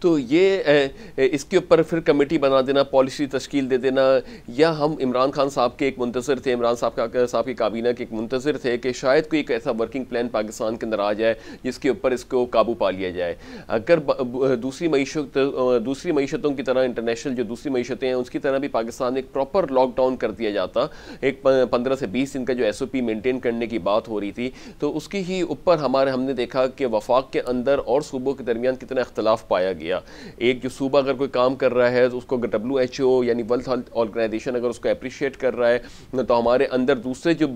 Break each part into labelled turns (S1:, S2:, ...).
S1: تو یہ اس کے اوپر پھر کمیٹی بنا دینا، پالیسی تشکیل دے دینا، یا ہم عمران خان صاحب کے ایک منتظر تھے، عمران صاحب کی کابینہ کے ایک منتظر تھے کہ شاید کوئی ایک ایسا ورکنگ پلان پاکستان کے اندر آ جائے جس کے اوپر اس کو قابو پا لیا جائے۔ اگر دوسری معیشتوں کی طرح انٹرنیشنل جو دوسری معیشتیں ہیں اس کی طرح بھی پاکستان میں ایک پراپر لاک ڈاؤن کر دیا جاتا، ایک 15 سے 20 دن کا جو ایس او پی مینٹین کرنے کی بات ہو رہی تھی، تو اس کی ہی اوپر ہم نے دیکھا کہ وفاق کے اندر اور صوبوں کے درمیان کتنا اختلاف پایا گیا۔ ایک جو صوبہ اگر کوئی کام کر رہا ہے تو اس کو WHO یعنی ورلڈ ہیلتھ آرگنائزیشن اگر اس کو اپریشیٹ کر رہا ہے تو ہمارے اندر دوسرے جو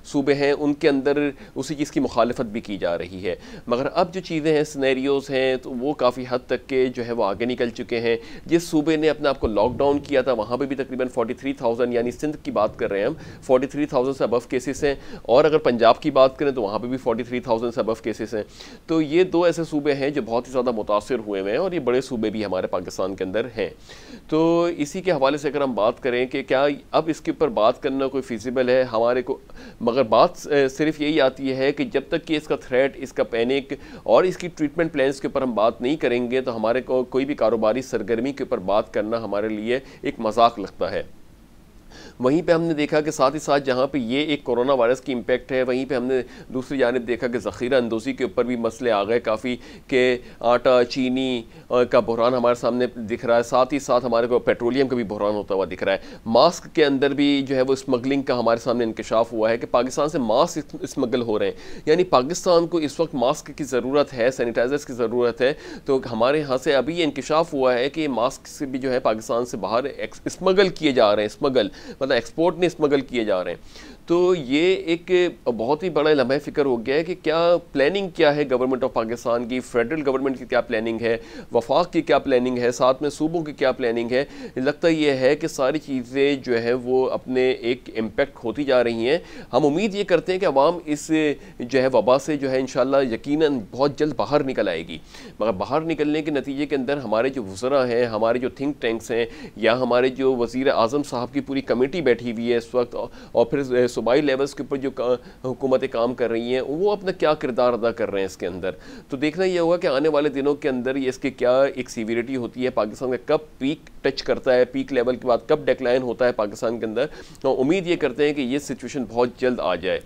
S1: صوبے ہیں ان کے اندر اسی چیز کی مخالفت بھی کی جا رہی ہے۔ مگر اب جو چیزیں ہیں، سینیریوز ہیں، تو وہ کافی حد تک کے جو ہے وہ آگے نکل چکے ہیں۔ جس صوبے نے اپنے آپ کو لاک ڈاؤن کیا تھا وہاں پہ بھی تقریباً 43,000 یعنی سندھ کی بات کر رہے ہیں ہم، 43,000 سے ابو کیسز ہیں، اور اگر پنجاب کی بات کریں تو وہاں پہ بھی 43,000 سے ابو کیسز ہیں۔ تو یہ دو ایسے صوبے ہیں جو بہت ہی زیادہ متاثر ہوئے ہیں، اور یہ بڑے صوبے بھی ہمارے پاکستان کے اندر ہیں۔ تو اسی کے حوالے سے اگر ہم بات کریں کہ کیا اب اس کے اوپر بات کرنا کوئی فیزیبل ہے ہمارے کو، مگر بات صرف یہی آتی ہے کہ جب تک کہ اس کا تھریٹ، اس کا پینک اور اس کی ٹریٹمنٹ پلانز کے اوپر ہم بات نہیں کریں گے تو ہمارے کو کوئی بھی کاروباری سرگرمی کے اوپر بات کرنا ہمارے لیے ایک مذاق لگتا ہے۔ وہیں پہ ہم نے دیکھا کہ ساتھ ہی ساتھ جہاں پہ یہ ایک کرونا وائرس کی امپیکٹ ہے، وہیں پہ ہم نے دوسری جانب دیکھا کہ ذخیرہ اندوزی کے اوپر بھی مسئلے آ گئے کافی، کہ آٹا، چینی کا بحران ہمارے سامنے دکھ رہا ہے، ساتھ ہی ساتھ ہمارے کو پیٹرولیم کا بھی بحران ہوتا ہوا دکھ رہا ہے۔ ماسک کے اندر بھی جو ہے وہ اسمگلنگ کا ہمارے سامنے انکشاف ہوا ہے کہ پاکستان سے ماسک اسمگل ہو رہے ہیں، یعنی پاکستان کو اس وقت ماسک کی ضرورت ہے، سینیٹائزرز کی ضرورت ہے، تو ہمارے یہاں سے ابھی یہ انکشاف ہوا ہے کہ یہ ماسک سے بھی جو ہے پاکستان سے باہر اسمگل کیے جا رہے ہیں، اسمگل مطلب ایکسپورٹ نہیں، اسمگل کیے جا رہے ہیں۔ تو یہ ایک بہت ہی بڑا لمحہ فکر ہو گیا ہے کہ کیا پلاننگ کیا ہے گورنمنٹ آف پاکستان کی، فیڈرل گورنمنٹ کی کیا پلاننگ ہے، وفاق کی کیا پلاننگ ہے، ساتھ میں صوبوں کی کیا پلاننگ ہے۔ لگتا یہ ہے کہ ساری چیزیں جو ہیں وہ اپنے ایک امپیکٹ ہوتی جا رہی ہیں۔ ہم امید یہ کرتے ہیں کہ عوام اس جو ہے وبا سے جو ہے انشاءاللہ یقیناً بہت جلد باہر نکل آئے گی، مگر باہر نکلنے کے نتیجے کے اندر ہمارے جو وزراء ہیں، ہمارے جو تھنک ٹینکس ہیں، یا ہمارے جو وزیر اعظم صاحب کی پوری کمیٹی بیٹھی ہوئی ہے اس وقت، اور پھر صوبائی لیولز کے اوپر جو حکومتیں کام کر رہی ہیں، وہ اپنا کیا کردار ادا کر رہے ہیں اس کے اندر۔ تو دیکھنا یہ ہوگا کہ آنے والے دنوں کے اندر یہ اس کی کیا ایک سیویریٹی ہوتی ہے، پاکستان کا کب پیک ٹچ کرتا ہے، پیک لیول کے بعد کب ڈیکلائن ہوتا ہے پاکستان کے اندر۔ تو امید یہ کرتے ہیں کہ یہ سچویشن بہت جلد آ جائے۔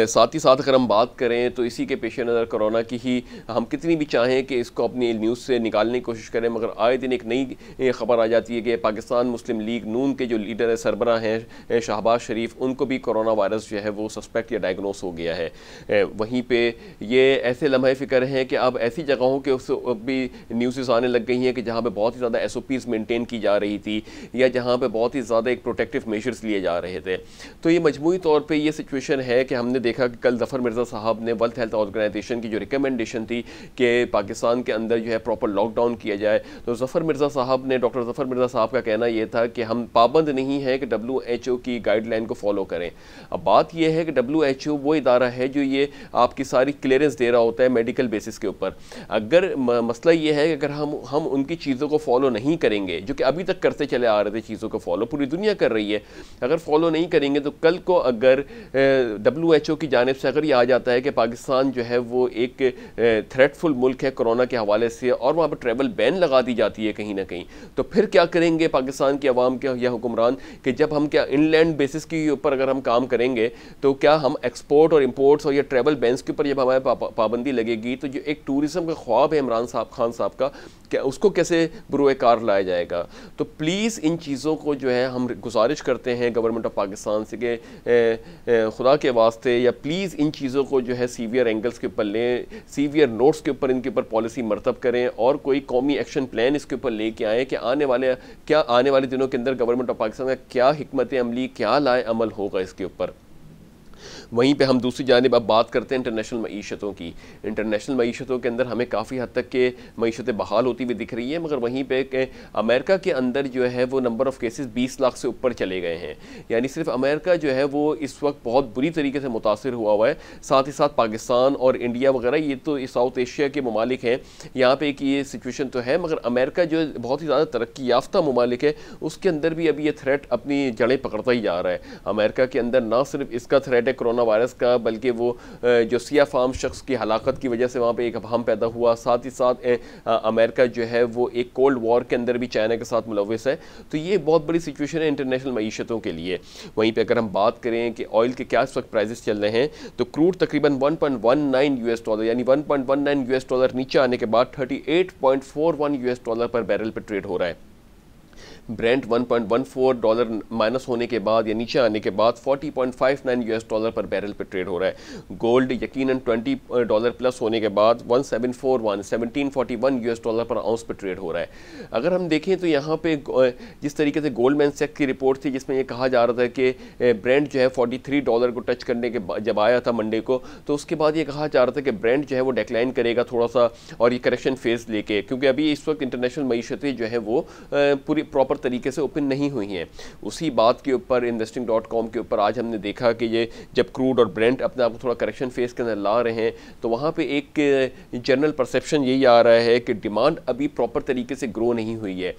S1: ساتھ ہی ساتھ اگر ہم بات کریں تو اسی کے پیش نظر کرونا کی ہی ہم کتنی بھی چاہیں کہ اس کو اپنی نیوز سے نکالنے کی کوشش کریں، مگر آئے دن ایک نئی خبر آ جاتی ہے کہ پاکستان مسلم لیگ نون کے جو لیڈر سربراہ ہیں شہباز شریف، ان کو بھی کرونا وائرس جو ہے وہ سسپیکٹ یا ڈائگنوس ہو گیا ہے۔ وہیں پہ یہ ایسے لمحے فکر ہیں کہ اب ایسی جگہوں کے بھی نیوزز آنے لگ گئی ہیں کہ جہاں پہ بہت ہی زیادہ SOPs مینٹین کی جا رہی تھی، یا جہاں پہ بہت ہی زیادہ ایک پروٹیکٹیو میجرز لیے جا رہے تھے۔ تو یہ مجموعی طور پہ یہ سچویشن ہے کہ ہم نے دیکھا کہ کل ظفر مرزا صاحب نے ورلڈ ہیلتھ آرگنائزیشن کی جو ریکمنڈیشن تھی کہ پاکستان کے اندر جو ہے پراپر لاک ڈاؤن کیا جائے، تو ڈاکٹر ظفر مرزا صاحب کا کہنا یہ تھا کہ ہم پابند نہیں ہیں کہ WHO کی گائیڈ لائن کو فالو کریں۔ اب بات یہ ہے کہ WHO وہ ادارہ ہے جو یہ آپ کی ساری کلیئرنس دے رہا ہوتا ہے میڈیکل بیسس کے اوپر۔ اگر مسئلہ یہ ہے کہ اگر ہم ان کی چیزوں کو فالو نہیں کریں گے، جو کہ ابھی تک کرتے چلے آ رہے تھے چیزوں کو فالو، پوری دنیا کر رہی ہے، اگر فالو نہیں کریں گے تو کل کو اگر WHO کی جانب سے اگر یہ آ جاتا ہے کہ پاکستان جو ہے وہ ایک تھریٹ فل ملک ہے کرونا کے حوالے سے، اور وہاں پہ ٹریول بین لگا دی جاتی ہے کہیں نہ کہیں، تو پھر کیا کریں گے پاکستان کی عوام کے یا حکمران، کہ جب ہم کیا ان لینڈ بیسس کے اوپر اگر ہم کام کریں گے تو کیا ہم ایکسپورٹ اور امپورٹس اور یہ ٹریول بینس کے اوپر جب ہمارے پابندی لگے گی تو جو ایک ٹورزم کا خواب ہے عمران خان صاحب کا، کہ اس کو کیسے بروئے کار لایا جائے گا۔ تو پلیز ان چیزوں کو جو ہے ہم گزارش کرتے ہیں گورنمنٹ آف پاکستان سے کہ خدا کے واسطے یا پلیز ان چیزوں کو جو ہے سیویئر اینگلز کے اوپر لیں، سیویئر نوٹس کے اوپر ان کے اوپر پالیسی مرتب کریں، اور کوئی قومی ایکشن پلان اس کے اوپر لے کے آئیں کہ آنے والے دنوں کے اندر گورنمنٹ آف پاکستان کا کیا حکمت عملی، کیا لائے عمل ہوگا اس کے اوپر۔ وہیں پہ ہم دوسری جانب اب بات کرتے ہیں انٹرنیشنل معیشتوں کی۔ انٹرنیشنل معیشتوں کے اندر ہمیں کافی حد تک کہ معیشتیں بحال ہوتی ہوئی دکھ رہی ہیں، مگر وہیں پہ کہ امریکہ کے اندر جو ہے وہ نمبر آف کیسز 20 لاکھ سے اوپر چلے گئے ہیں، یعنی صرف امریکہ جو ہے وہ اس وقت بہت بری طریقے سے متاثر ہوا ہے۔ ساتھ ہی ساتھ پاکستان اور انڈیا وغیرہ یہ تو ساؤتھ ایشیا کے ممالک ہیں، یہاں پہ ایک یہ سچویشن تو ہے، مگر امریکہ جو بہت ہی زیادہ ترقی یافتہ ممالک ہے اس کے اندر بھی ابھی یہ تھریٹ اپنی جڑیں پکڑتا ہی جا رہا ہے۔ امریکہ کے اندر نہ صرف اس کا تھریٹ ہے ہے کرونا وائرس کا، بلکہ وہ جو سیاہ فام شخص کی ہلاکت کی وجہ سے وہاں پہ ایک ابہام پیدا ہوا. ساتھ ہی ساتھ امریکہ جو ہے وہ ایک کولڈ وار کے اندر بھی چائنا کے ساتھ ملوث ہے. تو یہ بہت بڑی سچویشن ہے انٹرنیشنل معیشتوں کے لیے. وہیں پہ اگر ہم بات کریں کہ آئل کے کیا اس وقت پرائزز چل رہے ہیں، تو کروڈ تقریباً $1.19 یعنی $1.19 نیچے آنے کے بعد $38.41 پر بیرل پہ ٹریڈ ہو رہا ہے. برینٹ $1.14 مائنس ہونے کے بعد یا نیچے آنے کے بعد $40.59 پر بیرل پہ ٹریڈ ہو رہا ہے. گولڈ یقیناً $20 پلس ہونے کے بعد $1741 پر آؤنس پہ ٹریڈ ہو رہا ہے. اگر ہم دیکھیں تو یہاں پہ جس طریقے سے گولڈ مین سیکس کی رپورٹ تھی جس میں یہ کہا جا رہا تھا کہ برینٹ جو ہے $43 کو ٹچ کرنے کے جب آیا تھا منڈے کو، تو اس کے بعد یہ کہا جا رہا تھا کہ برینٹ جو ہے وہ ڈیکلائن کرے گا تھوڑا سا، اور یہ کریکشن فیز لے کے، کیونکہ ابھی اس وقت انٹرنیشنل معیشتیں جو ہے وہ پوری پراپر طریقے سے اوپن نہیں ہوئی ہیں. اسی بات کے اوپر investing.com کے اوپر آج ہم نے دیکھا کہ یہ جب کروڈ اور برینٹ اپنے آپ کو تھوڑا کریکشن فیز کے اندر لا رہے ہیں، تو وہاں پہ ایک جنرل پرسیپشن یہی آ رہا ہے کہ ڈیمانڈ ابھی پراپر طریقے سے گرو نہیں ہوئی ہے.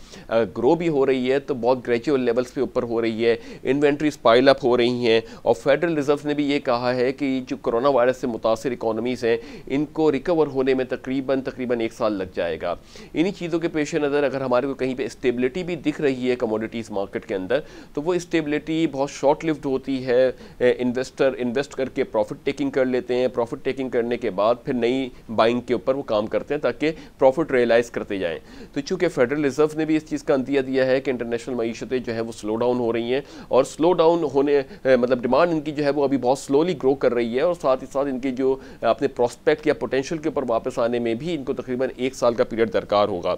S1: گرو بھی ہو رہی ہے تو بہت گریجول لیولز پہ اوپر ہو رہی ہے، انوینٹریز پائل اپ ہو رہی ہیں. اور فیڈرل ریزرو نے بھی یہ کہا ہے کہ جو کرونا وائرس سے متاثر اکانومیز ہیں ان کو ریکور ہونے میں تقریباً 1 سال لگ جائے گا. انہی چیزوں کے پیش نظر اگر ہمارے کو کہیں پہ اسٹیبلٹی بھی دکھ رہی ہے کموڈیٹیز مارکیٹ کے اندر، تو وہ اسٹیبلٹی بہت شارٹ لیوڈ ہوتی ہے. انویسٹر انویسٹ کر کے پروفٹ ٹیکنگ کر لیتے ہیں، پروفٹ ٹیکنگ کرنے کے بعد پھر نئی بائنگ کے اوپر وہ کام کرتے ہیں تاکہ پروفٹ ریئلائز کرتے جائیں. تو چونکہ فیڈرل ریزرو نے بھی اس چیز کا عندیہ دیا ہے کہ انٹرنیشنل معیشتیں جو ہے وہ سلو ڈاؤن ہو رہی ہیں، اور سلو ڈاؤن ہونے مطلب ڈیمانڈ ان کی جو ہے وہ ابھی بہت سلولی گرو کر رہی ہے، اور ساتھ ہی ساتھ ان کی جو اپنے پراسپیکٹ یا پوٹینشیل کے اوپر واپس آنے میں بھی ان کو تقریباً 1 سال کا پیریڈ درکار ہوگا.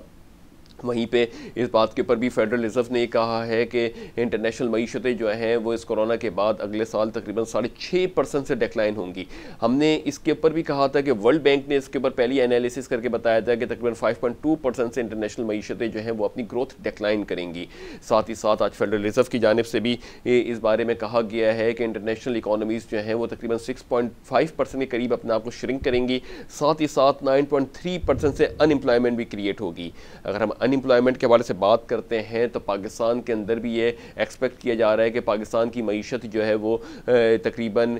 S1: وہیں پہ اس بات کے اوپر بھی فیڈرل ریزرو نے یہ کہا ہے کہ انٹرنیشنل معیشتیں جو ہیں وہ اس کورونا کے بعد اگلے سال تقریباً 6.5% سے ڈیکلائن ہوں گی. ہم نے اس کے اوپر بھی کہا تھا کہ ورلڈ بینک نے اس کے اوپر پہلی انالیسس کر کے بتایا تھا کہ تقریباً 5.2% سے انٹرنیشنل معیشتیں جو ہیں وہ اپنی گروتھ ڈیکلائن کریں گی. ساتھ ہی ساتھ آج فیڈرل ریزرو کی جانب سے بھی اس بارے میں کہا گیا ہے کہ انٹرنیشنل اکانومیز جو ہیں وہ تقریباً 6.5% کے قریب اپنے آپ کو شرنک کریں گی. ساتھ ہی ساتھ 9.3% سے ان امپلائمنٹ بھی کریٹ ہوگی. اگر ہم ان امپلائمنٹ کے حوالے سے بات کرتے ہیں تو پاکستان کے اندر بھی یہ ایکسپیکٹ کیا جا رہا ہے کہ پاکستان کی معیشت جو ہے وہ تقریباً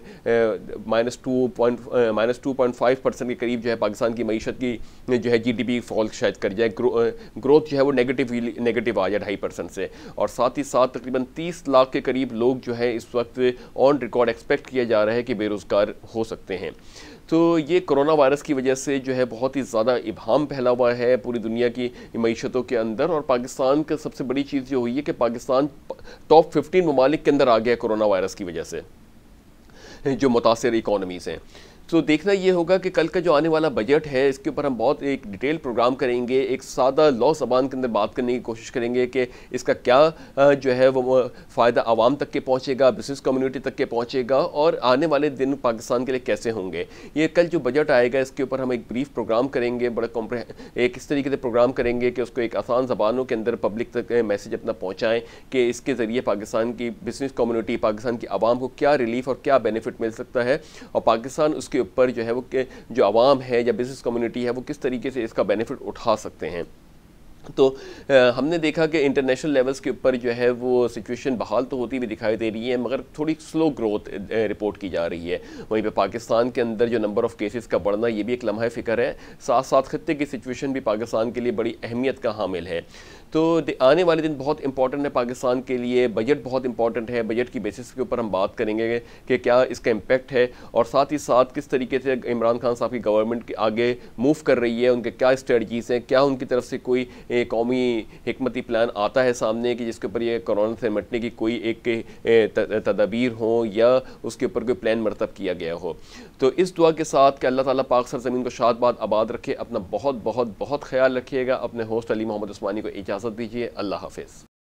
S1: -2.5% کے قریب جو ہے پاکستان کی معیشت کی جو ہے GDP فال شاید کر جائے، گروتھ جو ہے وہ نیگیٹو آ جائے 2.5% سے. اور ساتھ ہی ساتھ تقریباً 30 لاکھ کے قریب لوگ جو ہے اس وقت آن ریکارڈ ایکسپیکٹ کیا جا رہا ہے کہ بے روزگار ہو سکتے ہیں. تو یہ کرونا وائرس کی وجہ سے جو ہے بہت ہی زیادہ ابہام پھیلا ہوا ہے پوری دنیا کی معیشتوں کے اندر، اور پاکستان کا سب سے بڑی چیز یہ ہوئی ہے کہ پاکستان ٹاپ 15 ممالک کے اندر آ گیا کرونا وائرس کی وجہ سے جو متاثر اکانومیز ہیں. تو دیکھنا یہ ہوگا کہ کل کا جو آنے والا بجٹ ہے اس کے اوپر ہم بہت ایک ڈیٹیل پروگرام کریں گے، ایک سادہ لا زبان کے اندر بات کرنے کی کوشش کریں گے کہ اس کا کیا جو ہے وہ فائدہ عوام تک کے پہنچے گا، بزنس کمیونٹی تک کے پہنچے گا، اور آنے والے دن پاکستان کے لیے کیسے ہوں گے. یہ کل جو بجٹ آئے گا اس کے اوپر ہم ایک بریف پروگرام کریں گے، بڑا ایک اس طریقے سے پروگرام کریں گے کہ اس کو ایک آسان زبانوں کے اندر پبلک تک میسج اپنا پہنچائیں کہ اس کے ذریعے پاکستان کی بزنس کمیونٹی، پاکستان کی عوام کو کیا ریلیف اور کیا بینیفٹ مل سکتا ہے، اور پاکستان اس کے اوپر جو ہے وہ جو عوام ہے یا بزنس کمیونٹی ہے وہ کس طریقے سے اس کا بینیفٹ اٹھا سکتے ہیں. تو ہم نے دیکھا کہ انٹرنیشنل لیولز کے اوپر جو ہے وہ سچویشن بحال تو ہوتی بھی دکھائی دے رہی ہے، مگر تھوڑی سلو گروتھ رپورٹ کی جا رہی ہے. وہیں پہ پاکستان کے اندر جو نمبر آف کیسز کا بڑھنا یہ بھی ایک لمحہ فکر ہے. ساتھ ساتھ خطے کی سچویشن بھی پاکستان کے لیے بڑی اہمیت کا حامل ہے. تو آنے والے دن بہت امپورٹنٹ ہے پاکستان کے لیے، بجٹ بہت امپورٹنٹ ہے. بجٹ کی بیسس کے اوپر ہم بات کریں گے کہ کیا اس کا امپیکٹ ہے، اور ساتھ ہی ساتھ کس طریقے سے عمران خان صاحب کی گورنمنٹ آگے موو کر رہی ہے، ان کے کیا اسٹریٹجیز ہیں، کیا ان کی طرف سے کوئی قومی حکمتی پلان آتا ہے سامنے کہ جس کے اوپر یہ کورونا سے نمٹنے کی کوئی ایک تدابیر ہوں یا اس کے اوپر کوئی پلان مرتب کیا گیا ہو. تو اس دعا کے ساتھ کہ اللہ تعالیٰ پاک سرزمین کو شاد باد آباد رکھے، اپنا بہت بہت بہت خیال رکھیے گا. اپنے ہوسٹ علی محمد عثمانی کو اجازت دیجیے. اللہ حافظ.